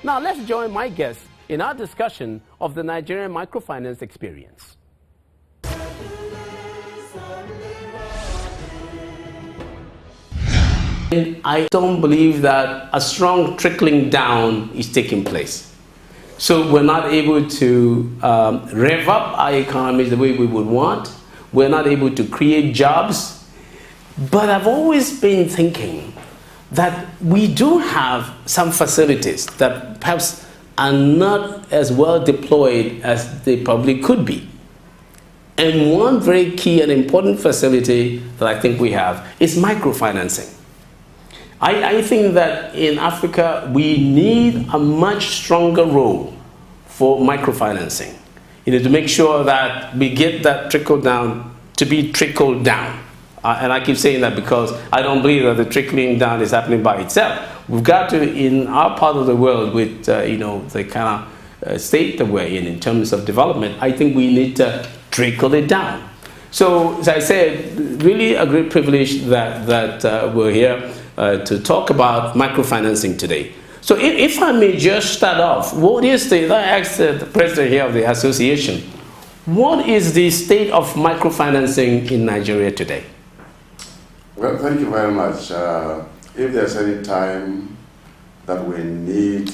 Now let's join my guests in our discussion of the Nigerian microfinance experience. I don't believe that a strong trickling down is taking place. So we're not able to rev up our economies the way we would want. We're not able to create jobs. But I've always been thinking that we do have some facilities that perhaps are not as well deployed as they probably could be. And one very key and important facility that I think we have is microfinancing. I think that in Africa, we need a much stronger role for microfinancing, to make sure that we get that trickle down to be trickled down. And I keep saying that because I don't believe that the trickling down is happening by itself. We've got to, in our part of the world, with the kind of state that we're in terms of development, I think we need to trickle it down. So, as I said, really a great privilege that we're here to talk about microfinancing today. So if I may just start off, I asked the president here of the association, what is the state of microfinancing in Nigeria today? Well, thank you very much. If there's any time that we need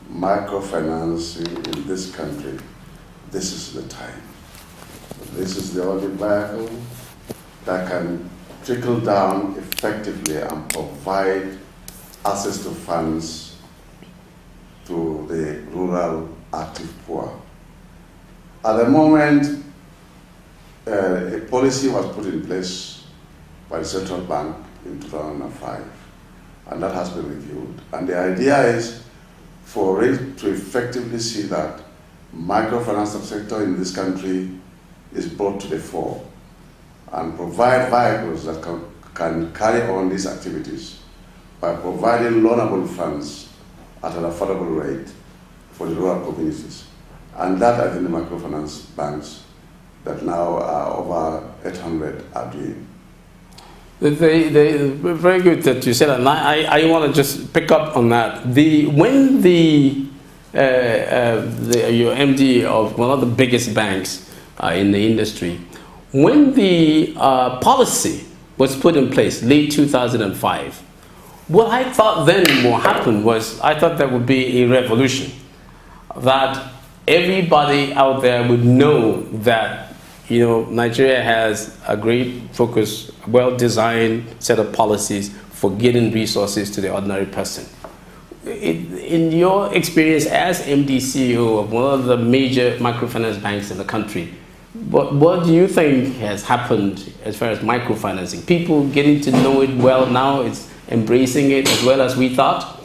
microfinancing in this country, this is the time. This is the only vehicle that can trickle down effectively and provide access to funds to the rural active poor. At the moment, a policy was put in place by the central bank in 2005, and that has been reviewed. And the idea is for it to effectively see that microfinance sector in this country is brought to the fore and provide vehicles that can carry on these activities by providing loanable funds at an affordable rate for the rural communities. And that I think the microfinance banks that now are over 800 are doing. Very good that you said that. And I want to just pick up on that. When your MD of one of the biggest banks in the industry, when the policy was put in place, late 2005, what I thought then what happened was, I thought there would be a revolution, that everybody out there would know that Nigeria has a great focus, well-designed set of policies for getting resources to the ordinary person. In your experience as MD CEO of one of the major microfinance banks in the country, what do you think has happened as far as microfinancing? People getting to know it well now, it's embracing it as well as we thought?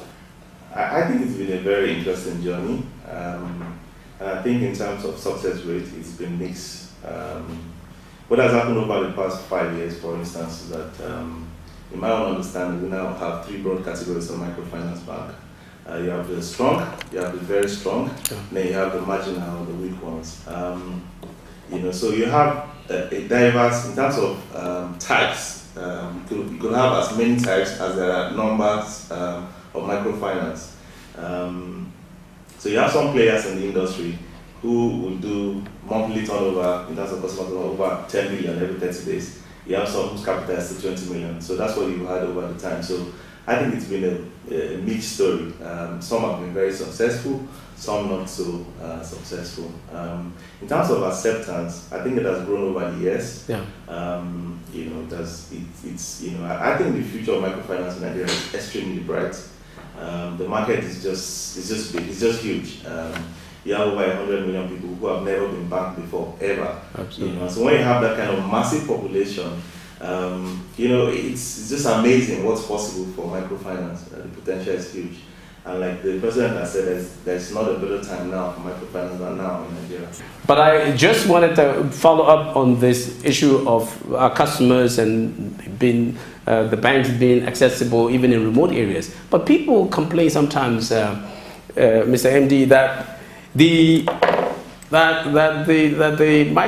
I think it's been a very interesting journey. And I think in terms of success rate, it's been mixed. What has happened over the past 5 years, for instance, is that in my own understanding, we now have three broad categories of microfinance bank. You have the strong, you have the very strong, then you have the marginal, the weak ones. So you have a diverse, in terms of types, you could have as many types as there are numbers of microfinance. So you have some players in the industry who will do monthly turnover in terms of customer turnover over 10 million every 30 days. You have some whose capital is to 20 million. So that's what you had over the time. So I think it's been a mixed story. Some have been very successful, some not so successful. In terms of acceptance, I think it has grown over the years. Yeah. I think the future of microfinance in Nigeria is extremely bright. The market is just big, it's just huge. You have over 100 million people who have never been banked before, ever. Absolutely. So when you have that kind of massive population, it's just amazing what's possible for microfinance. The potential is huge. And like the president has said, there's not a better time now for microfinance than now in Nigeria. But I just wanted to follow up on this issue of our customers and the banks being accessible even in remote areas. But people complain sometimes, Mr. MD, that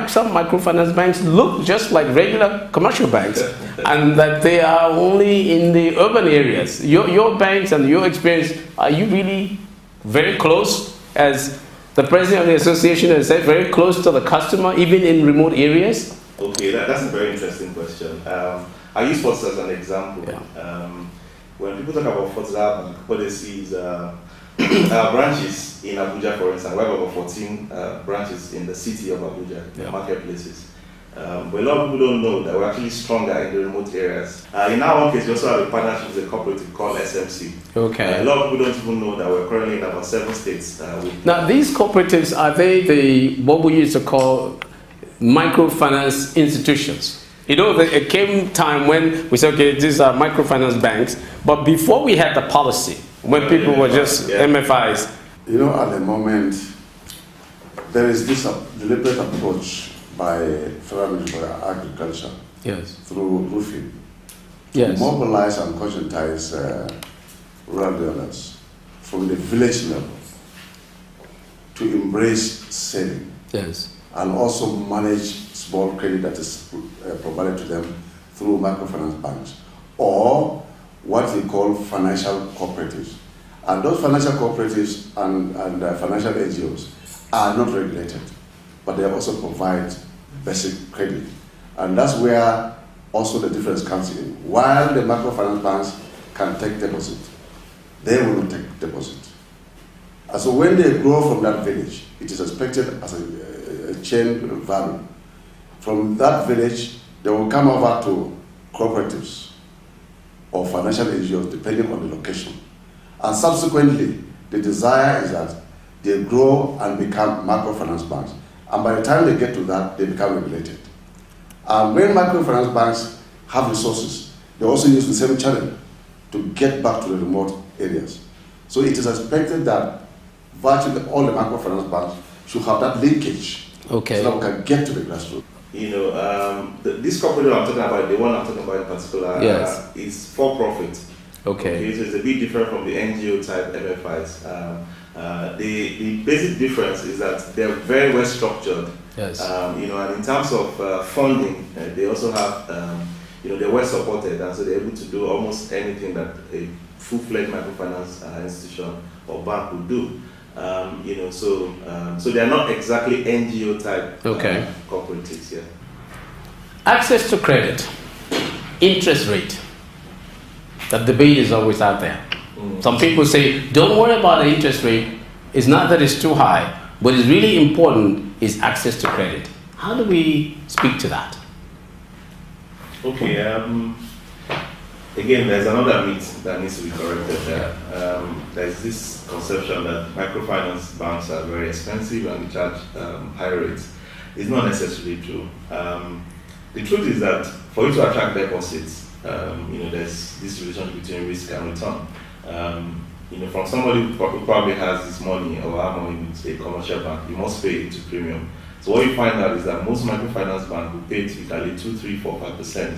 some microfinance banks look just like regular commercial banks, and that they are only in the urban areas. Your banks and your experience, are you really very close, as the president of the association has said, very close to the customer, even in remote areas? Okay, that's a very interesting question. I use Fortis as an example. Yeah. When people talk about Fortis, what they see is our branches in Abuja, for instance. We have about 14 branches in the city of Abuja, Yeah. marketplaces. But a lot of people don't know that we're actually stronger in the remote areas. In our case, we also have a partnership with a cooperative called SMC. Okay. A lot of people don't even know that we're currently in about 7 states. Now, these cooperatives, are they the, what we used to call microfinance institutions? You know, there came time when we said, okay, these are microfinance banks, but before we had the policy, when people were just MFIs. You know, at the moment, there is this deliberate approach by Federal Ministry for Agriculture Yes. through roofing Yes. to mobilize and conscientize rural dwellers from the village level to embrace saving Yes. and also manage small credit that is provided to them through microfinance banks or what they call financial cooperatives. And those financial cooperatives and financial NGOs are not regulated, but they also provide basic credit. And that's where also the difference comes in. While the microfinance banks can take deposit, they will not take deposit. And so when they grow from that village, it is expected as a chain value. From that village, they will come over to cooperatives or financial NGOs, depending on the location. And subsequently, the desire is that they grow and become microfinance banks. And by the time they get to that, they become regulated. And when microfinance banks have resources, they also use the same channel to get back to the remote areas. So it is expected that virtually all the microfinance banks should have that linkage. Okay. So that we can get to the grassroots. You know, this cooperative I'm talking about, the one I'm talking about in particular, Yes. is for profit. Okay. So it's a bit different from the NGO type MFIs. The basic difference is that they're very well structured. Yes. You know, and in terms of funding, they also have, you know, they're well supported, and so they're able to do almost anything that a full-fledged microfinance institution or bank would do. You know, so they are not exactly NGO type cooperatives. Yeah. Access to credit, interest rate. The debate is always out there. Some people say, don't worry about the interest rate. It's not that it's too high. What is really important is access to credit. How do we speak to that? Okay. Again, there's another myth that needs to be corrected there. There's this conception that microfinance banks are very expensive and they charge high rates. It's not necessarily true. The truth is that for you to attract deposits, you know, there's this relationship between risk and return. You know, from somebody who probably has this money or have money with a commercial bank, you must pay it to premium. So what you find out is that most microfinance banks will pay typically 2, 3, 4, 5%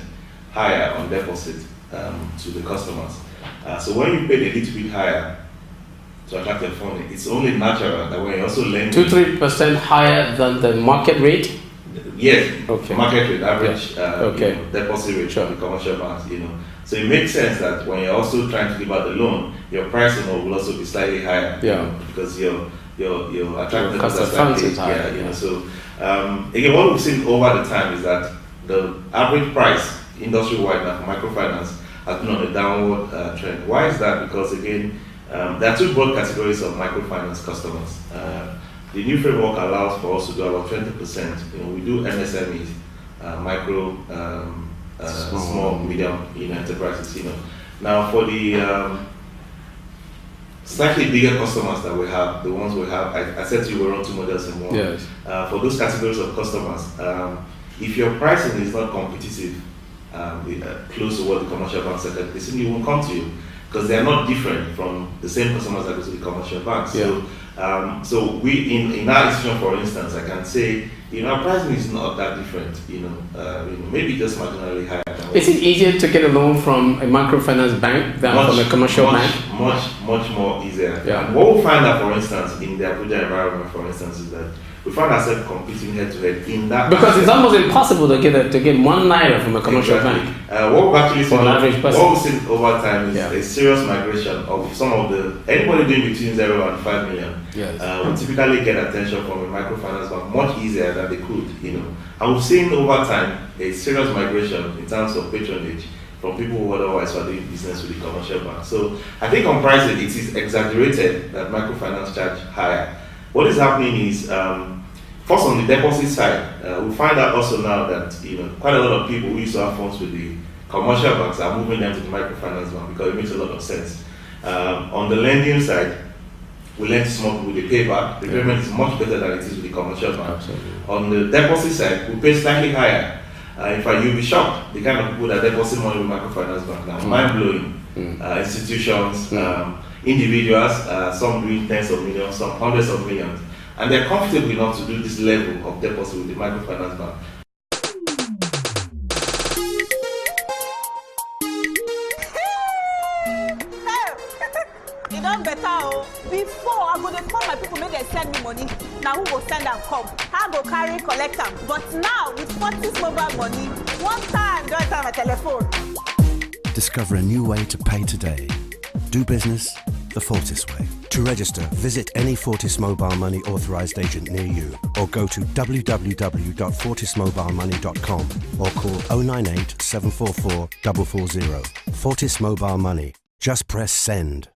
higher on deposit to the customers. So when you pay a little bit higher to attract the funding, it's only natural that when you also lend 2-3% higher than the market rate. Yes, okay. Market rate, average okay. You know, deposit rate from the commercial banks, you know. So it makes sense that when you're also trying to give out the loan, your pricing will also be slightly higher. Yeah. You know, because your attractiveness cost of funds is higher. You know. So again, what we've seen over the time is that the average price industry-wide now for microfinance has been on a downward trend. Why is that? Because again, there are two broad categories of microfinance customers. The new framework allows for us to do about 20%. You know, we do MSMEs, micro, small, medium, you know, enterprises. You know, now for the slightly bigger customers that we have, the ones we have, I said to you we're on 2 models in one. Yes. For those categories of customers, if your pricing is not competitive, close to what the commercial banks are, they simply won't come to you because they are not different from the same customers that go to the commercial banks. Yeah. So we in our institution, for instance, I can say, you know, our pricing is not that different. You know, maybe just marginally higher. Is it easier to get a loan from a microfinance bank than from a commercial bank? Much more easier. Yeah. And what we find out, for instance, in the Abuja environment, for instance, is that we find ourselves competing head to head in that. Because it's almost impossible to get 1 naira from a commercial bank. What we've actually seen, For an average person. what we've seen over time is a serious migration of some of anybody doing between 0 and 5 million. Yes. Would typically get attention from a microfinance bank much easier than they could, And we've seen over time a serious migration in terms of patronage from people who otherwise were doing business with the commercial bank. So I think on pricing, it is exaggerated that microfinance charge higher. What is happening is, first on the deposit side, we find out also now that quite a lot of people who used to have funds with the commercial banks are moving them to the microfinance bank because it makes a lot of sense. On the lending side, we lend to small people with the payback. The payment is much better than it is with the commercial bank. Absolutely. On the deposit side, we pay slightly higher. In fact, you'll be shocked the kind of people that deposit money with microfinance bank now. Mind-blowing. Institutions, individuals, some doing tens of millions, some hundreds of millions. And they're comfortable enough to do this level of deposit with the microfinance bank. You know better. Before I go to call my people, make they send me money. Now who will send and come? I go carry, collect them. But now with Fortis mobile money, one time don't have a telephone. Discover a new way to pay today. Do business the Fortis way. To register, visit any Fortis Mobile Money authorised agent near you or go to www.fortismobilemoney.com or call 098 744 440. Fortis Mobile Money. Just press send.